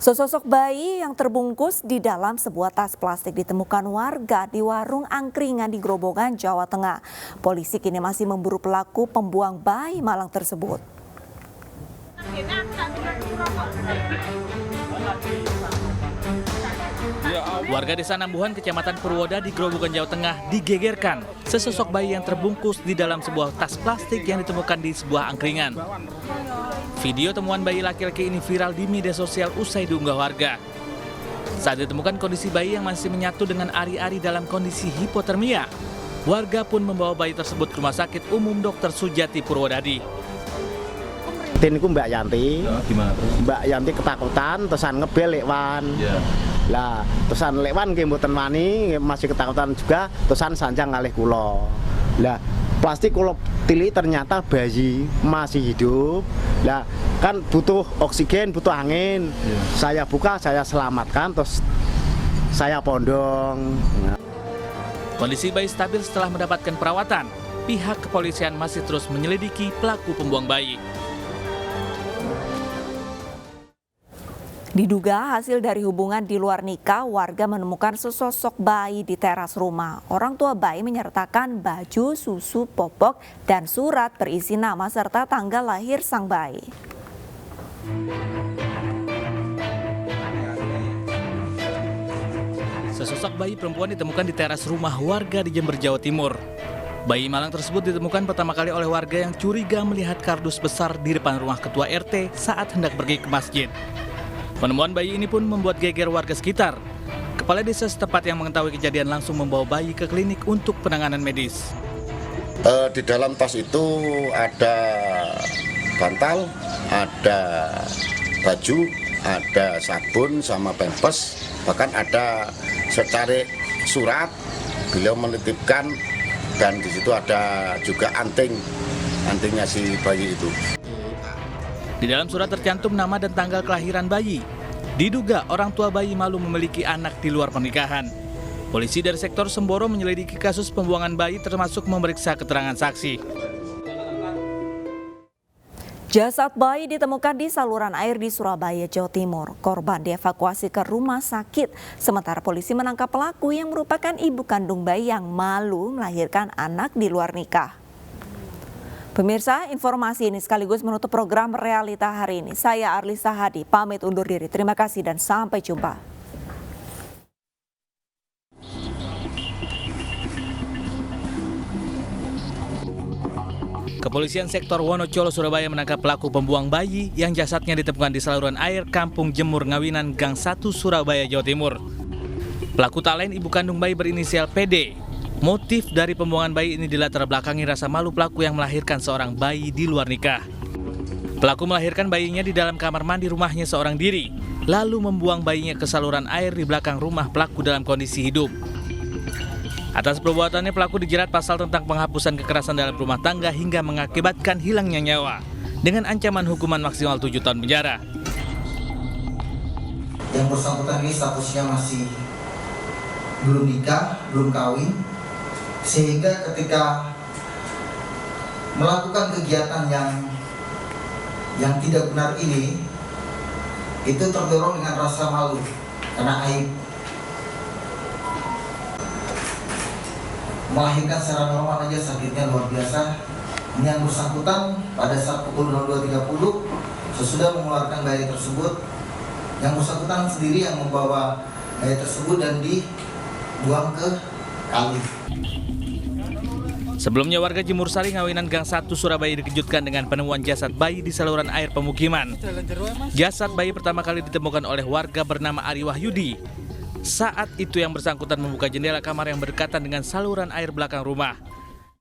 Sesosok bayi yang terbungkus di dalam sebuah tas plastik ditemukan warga di warung angkringan di Grobogan, Jawa Tengah. Polisi kini masih memburu pelaku pembuang bayi malang tersebut. Warga desa Nambuhan, Kecamatan Purwoda di Grobogan, Jawa Tengah digegerkan sesosok bayi yang terbungkus di dalam sebuah tas plastik yang ditemukan di sebuah angkringan. Video temuan bayi laki-laki ini viral di media sosial usai diunggah warga. Saat ditemukan kondisi bayi yang masih menyatu dengan ari-ari dalam kondisi hipotermia, warga pun membawa bayi tersebut ke Rumah Sakit Umum Dr. Sujati Purwodadi. Tinku Mbak Yanti, Mbak Yanti ketakutan, terusan ngebel lekwan. Lah, terusan lekwan nggih mboten wani, masih ketakutan juga, terusan sanjang kalih kula. Lah, plastik kula tili ternyata bayi masih hidup. Lah, kan butuh oksigen, butuh angin. Saya buka, saya selamatkan, terus saya pondong. Kondisi bayi stabil setelah mendapatkan perawatan. Pihak kepolisian masih terus menyelidiki pelaku pembuang bayi. Diduga hasil dari hubungan di luar nikah, warga menemukan sesosok bayi di teras rumah. Orang tua bayi menyertakan baju, susu, popok, dan surat berisi nama serta tanggal lahir sang bayi. Sesosok bayi perempuan ditemukan di teras rumah warga di Jember, Jawa Timur. Bayi malang tersebut ditemukan pertama kali oleh warga yang curiga melihat kardus besar di depan rumah ketua RT saat hendak pergi ke masjid. Penemuan bayi ini pun membuat geger warga sekitar. Kepala desa setempat yang mengetahui kejadian langsung membawa bayi ke klinik untuk penanganan medis. Di dalam tas itu ada bantal, ada baju, ada sabun sama pampers, bahkan ada secari surat. Beliau menitipkan dan di situ ada juga antingnya si bayi itu. Di dalam surat tercantum nama dan tanggal kelahiran bayi. Diduga orang tua bayi malu memiliki anak di luar pernikahan. Polisi dari sektor Semboro menyelidiki kasus pembuangan bayi termasuk memeriksa keterangan saksi. Jasad bayi ditemukan di saluran air di Surabaya, Jawa Timur. Korban dievakuasi ke rumah sakit. Sementara polisi menangkap pelaku yang merupakan ibu kandung bayi yang malu melahirkan anak di luar nikah. Pemirsa, informasi ini sekaligus menutup program Realita hari ini. Saya Arlisa Hadi, pamit undur diri. Terima kasih dan sampai jumpa. Kepolisian sektor Wonocolo, Surabaya menangkap pelaku pembuang bayi yang jasadnya ditemukan di saluran air Kampung Jemur Ngawinan, Gang 1, Surabaya, Jawa Timur. Pelaku tak lain ibu kandung bayi berinisial PD. Motif dari pembuangan bayi ini dilatar belakangi rasa malu pelaku yang melahirkan seorang bayi di luar nikah. Pelaku melahirkan bayinya di dalam kamar mandi rumahnya seorang diri, lalu membuang bayinya ke saluran air di belakang rumah pelaku dalam kondisi hidup. Atas perbuatannya pelaku dijerat pasal tentang penghapusan kekerasan dalam rumah tangga hingga mengakibatkan hilangnya nyawa dengan ancaman hukuman maksimal 7 tahun penjara. Yang bersangkutan ini statusnya masih belum nikah, belum kawin, sehingga ketika melakukan kegiatan yang tidak benar ini, itu terdorong dengan rasa malu karena aib. Melahirkan secara normal aja sakitnya luar biasa. Ini yang bersangkutan pada saat pukul 02.30 sesudah mengeluarkan bayi tersebut, yang bersangkutan sendiri yang membawa bayi tersebut dan dibuang ke kali. Sebelumnya warga Jemur Sari Ngawinan Gang 1 Surabaya dikejutkan dengan penemuan jasad bayi di saluran air pemukiman. Jasad bayi pertama kali ditemukan oleh warga bernama Ari Wahyudi. Saat itu yang bersangkutan membuka jendela kamar yang berdekatan dengan saluran air belakang rumah.